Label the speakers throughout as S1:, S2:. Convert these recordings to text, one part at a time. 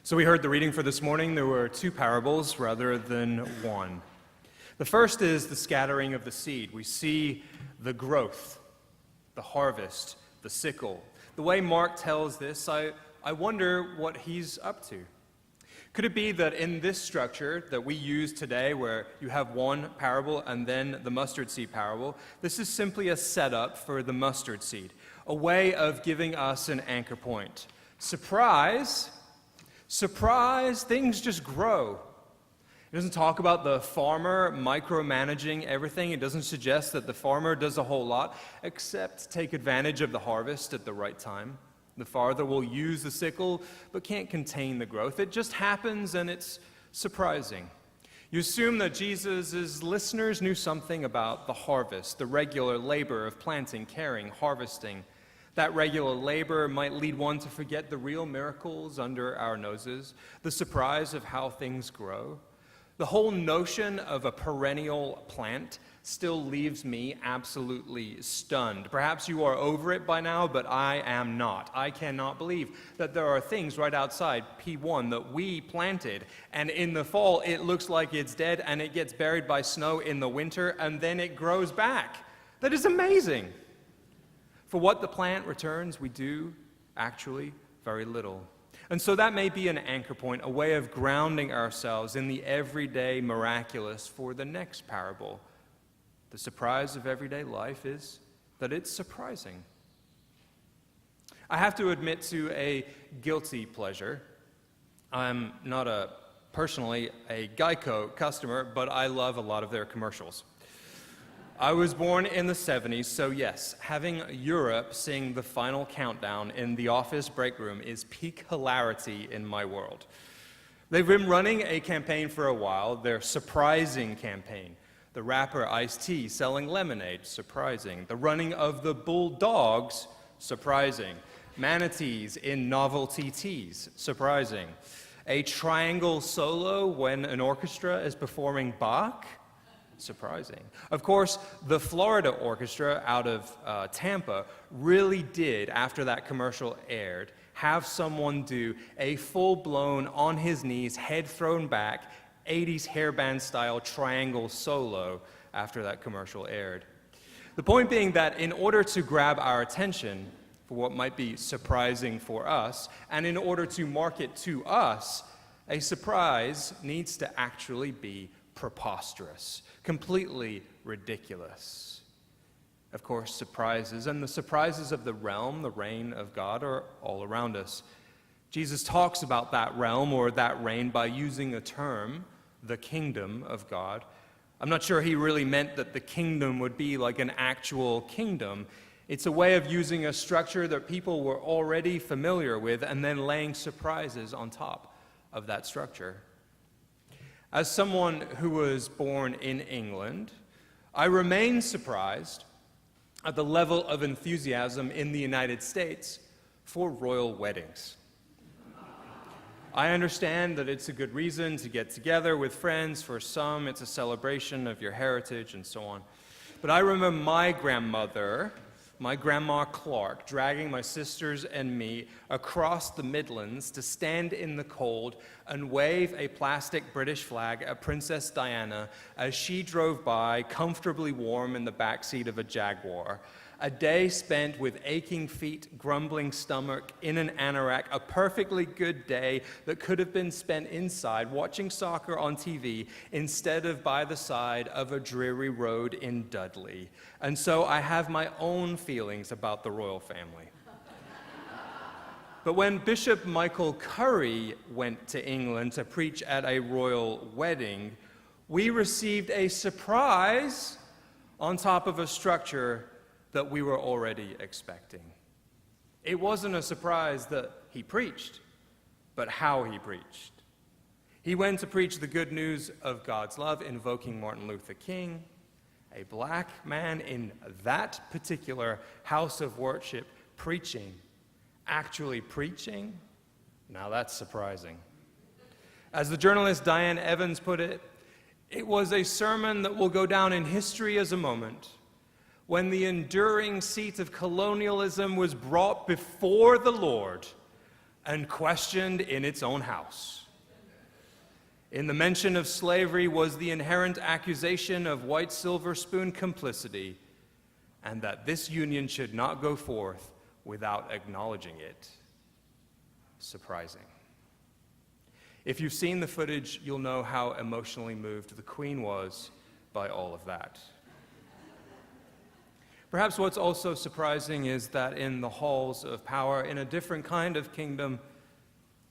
S1: So we heard the reading for this morning. There were two parables rather than one. The first is the scattering of the seed. We see the growth, the harvest, the sickle. The way Mark tells this, I wonder what he's up to. Could it be that in this structure that we use today, where you have one parable and then the mustard seed parable, this is simply a setup for the mustard seed, a way of giving us an anchor point. Surprise, things just grow. It doesn't talk about the farmer micromanaging everything. It doesn't suggest that the farmer does a whole lot, except take advantage of the harvest at the right time. The father will use the sickle, but can't contain the growth. It just happens, and it's surprising. You assume that Jesus' listeners knew something about the harvest, the regular labor of planting, caring, harvesting. That regular labor might lead one to forget the real miracles under our noses, the surprise of how things grow. The whole notion of a perennial plant still leaves me absolutely stunned. Perhaps you are over it by now, but I am not. I cannot believe that there are things right outside P1 that we planted, and in the fall it looks like it's dead, and it gets buried by snow in the winter, and then it grows back. That is amazing. For what the plant returns, we do actually very little. And so that may be an anchor point, a way of grounding ourselves in the everyday miraculous for the next parable. The surprise of everyday life is that it's surprising. I have to admit to a guilty pleasure. I'm not personally a Geico customer, but I love a lot of their commercials. I was born in the 70s, so yes, having Europe sing the final countdown in the office break room is peak hilarity in my world. They've been running a campaign for a while, their surprising campaign. The rapper Ice-T selling lemonade, surprising. The running of the bulldogs, surprising. Manatees in novelty teas, surprising. A triangle solo when an orchestra is performing Bach, surprising. Of course, the Florida Orchestra out of Tampa really did, after that commercial aired, have someone do a full-blown, on his knees, head thrown back, 80s hairband style triangle solo after that commercial aired. The point being that in order to grab our attention for what might be surprising for us, and in order to market to us, a surprise needs to actually be preposterous, completely ridiculous. Of course, surprises, and the surprises of the realm, the reign of God, are all around us. Jesus talks about that realm or that reign by using a term, the kingdom of God. I'm not sure he really meant that the kingdom would be like an actual kingdom. It's a way of using a structure that people were already familiar with and then laying surprises on top of that structure. As someone who was born in England, I remain surprised at the level of enthusiasm in the United States for royal weddings. I understand that it's a good reason to get together with friends. For some, it's a celebration of your heritage and so on. But I remember my Grandma Clark, dragging my sisters and me across the Midlands to stand in the cold and wave a plastic British flag at Princess Diana as she drove by, comfortably warm in the backseat of a Jaguar. A day spent with aching feet, grumbling stomach, in an anorak, a perfectly good day that could have been spent inside watching soccer on TV instead of by the side of a dreary road in Dudley. And so I have my own feelings about the royal family. But when Bishop Michael Curry went to England to preach at a royal wedding, we received a surprise on top of a structure that we were already expecting. It wasn't a surprise that he preached, but how he preached. He went to preach the good news of God's love, invoking Martin Luther King, a black man in that particular house of worship, actually preaching. Now that's surprising. As the journalist Diane Evans put it, it was a sermon that will go down in history as a moment when the enduring seat of colonialism was brought before the Lord and questioned in its own house. In the mention of slavery was the inherent accusation of white silver spoon complicity, and that this union should not go forth without acknowledging it. Surprising. If you've seen the footage, you'll know how emotionally moved the Queen was by all of that. Perhaps what's also surprising is that in the halls of power, in a different kind of kingdom,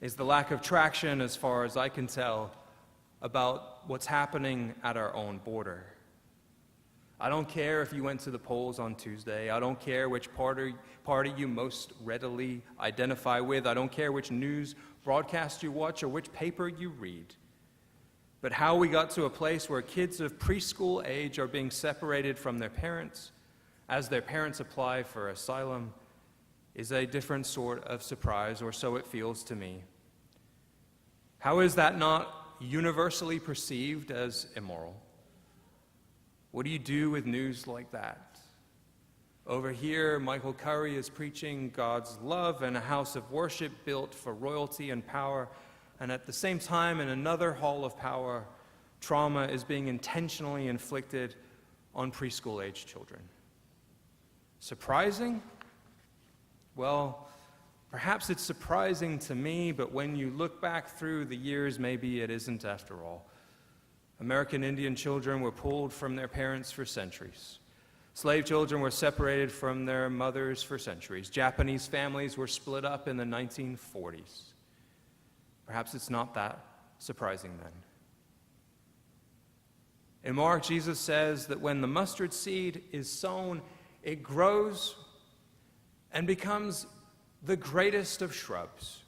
S1: is the lack of traction, as far as I can tell, about what's happening at our own border. I don't care if you went to the polls on Tuesday. I don't care which party you most readily identify with. I don't care which news broadcast you watch or which paper you read. But how we got to a place where kids of preschool age are being separated from their parents as their parents apply for asylum is a different sort of surprise, or so it feels to me. How is that not universally perceived as immoral? What do you do with news like that? Over here, Michael Curry is preaching God's love in a house of worship built for royalty and power, and at the same time, in another hall of power, trauma is being intentionally inflicted on preschool-age children. Surprising? Well, perhaps it's surprising to me, but when you look back through the years, maybe it isn't after all. American Indian children were pulled from their parents for centuries. Slave children were separated from their mothers for centuries. Japanese families were split up in the 1940s. Perhaps it's not that surprising then. In Mark, Jesus says that when the mustard seed is sown, it grows and becomes the greatest of shrubs.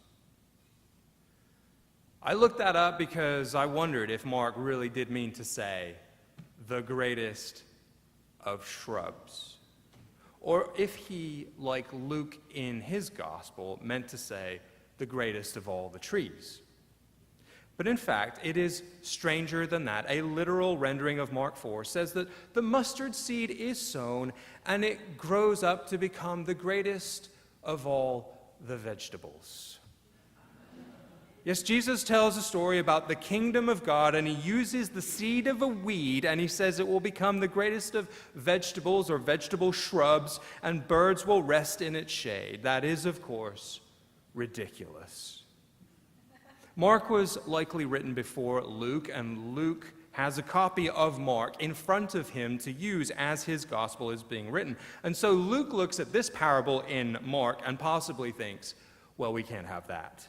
S1: I looked that up because I wondered if Mark really did mean to say the greatest of shrubs, or if he, like Luke in his gospel, meant to say the greatest of all the trees. But in fact, it is stranger than that. A literal rendering of Mark 4 says that the mustard seed is sown and it grows up to become the greatest of all the vegetables. Yes, Jesus tells a story about the kingdom of God, and he uses the seed of a weed, and he says it will become the greatest of vegetables or vegetable shrubs, and birds will rest in its shade. That is, of course, ridiculous. Mark was likely written before Luke, and Luke has a copy of Mark in front of him to use as his gospel is being written. And so Luke looks at this parable in Mark and possibly thinks, well, we can't have that.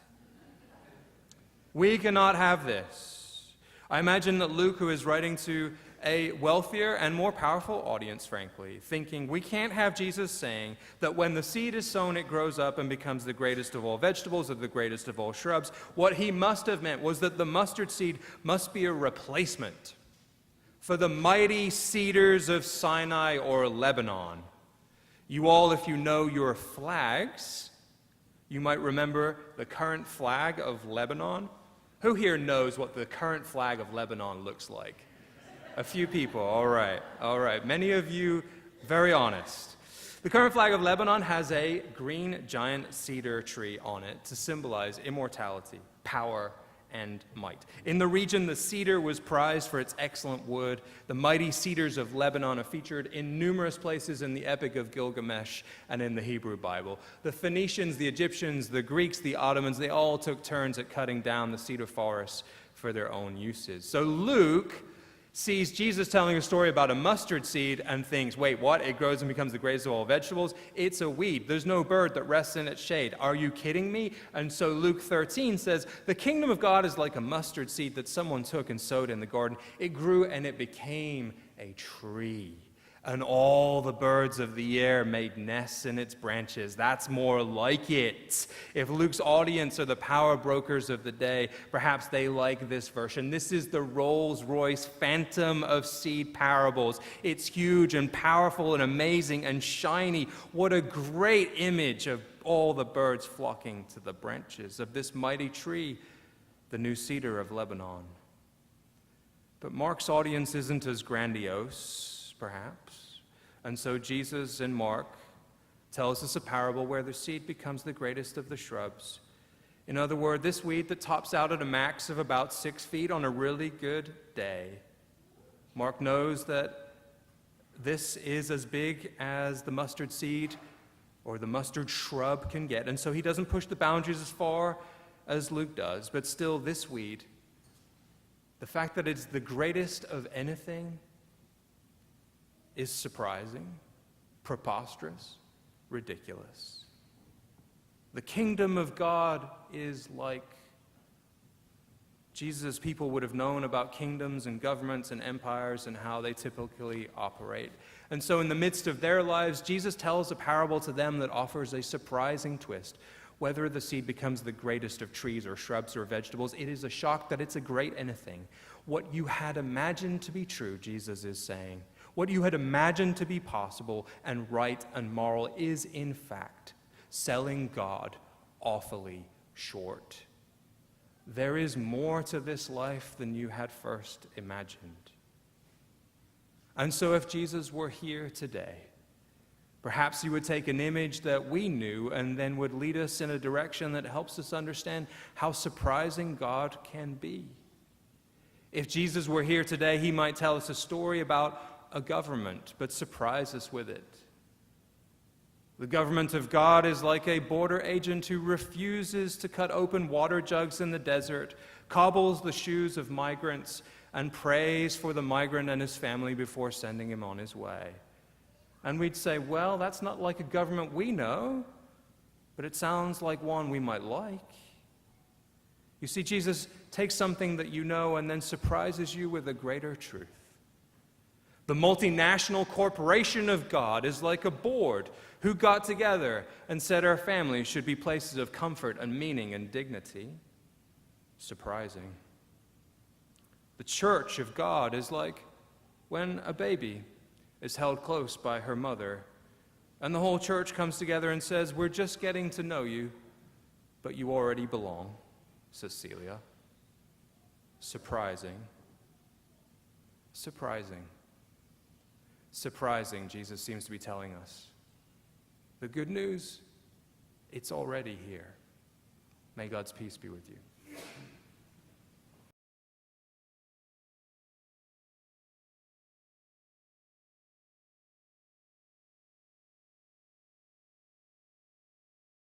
S1: We cannot have this. I imagine that Luke, who is writing to a wealthier and more powerful audience, frankly, thinking we can't have Jesus saying that when the seed is sown, it grows up and becomes the greatest of all vegetables or the greatest of all shrubs. What he must have meant was that the mustard seed must be a replacement for the mighty cedars of Sinai or Lebanon. You all, if you know your flags, you might remember the current flag of Lebanon. Who here knows what the current flag of Lebanon looks like? A few people, all right. Many of you, very honest. The current flag of Lebanon has a green giant cedar tree on it to symbolize immortality, power, and might. In the region, the cedar was prized for its excellent wood. The mighty cedars of Lebanon are featured in numerous places in the Epic of Gilgamesh and in the Hebrew Bible. The Phoenicians, the Egyptians, the Greeks, the Ottomans, they all took turns at cutting down the cedar forests for their own uses. So Luke sees Jesus telling a story about a mustard seed and thinks, wait, what? It grows and becomes the greatest of all vegetables? It's a weed. There's no bird that rests in its shade. Are you kidding me? And so Luke 13 says, the kingdom of God is like a mustard seed that someone took and sowed in the garden. It grew and it became a tree. And all the birds of the air made nests in its branches. That's more like it. If Luke's audience are the power brokers of the day, perhaps they like this version. This is the Rolls-Royce Phantom of Seed parables. It's huge and powerful and amazing and shiny. What a great image of all the birds flocking to the branches of this mighty tree, the new cedar of Lebanon. But Mark's audience isn't as grandiose, perhaps. And so Jesus in Mark tells us a parable where the seed becomes the greatest of the shrubs. In other words, this weed that tops out at a max of about 6 feet on a really good day. Mark knows that this is as big as the mustard seed or the mustard shrub can get, and so he doesn't push the boundaries as far as Luke does, but still this weed, the fact that it's the greatest of anything, is surprising, preposterous, ridiculous. The kingdom of God is like Jesus' people would have known about kingdoms and governments and empires and how they typically operate. And so in the midst of their lives, Jesus tells a parable to them that offers a surprising twist. Whether the seed becomes the greatest of trees or shrubs or vegetables, it is a shock that it's a great anything. What you had imagined to be true, Jesus is saying, what you had imagined to be possible and right and moral is in fact selling God awfully short. There is more to this life than you had first imagined. And so if Jesus were here today, perhaps he would take an image that we knew and then would lead us in a direction that helps us understand how surprising God can be. If Jesus were here today, he might tell us a story about a government, but surprise us with it. The government of God is like a border agent who refuses to cut open water jugs in the desert, cobbles the shoes of migrants, and prays for the migrant and his family before sending him on his way. And we'd say, well, that's not like a government we know, but it sounds like one we might like. You see, Jesus takes something that you know and then surprises you with a greater truth. The multinational corporation of God is like a board who got together and said our families should be places of comfort and meaning and dignity. Surprising. The church of God is like when a baby is held close by her mother, and the whole church comes together and says, we're just getting to know you, but you already belong, Cecilia. Surprising. Surprising. Surprising, Jesus seems to be telling us. The good news, it's already here. May God's peace be with you.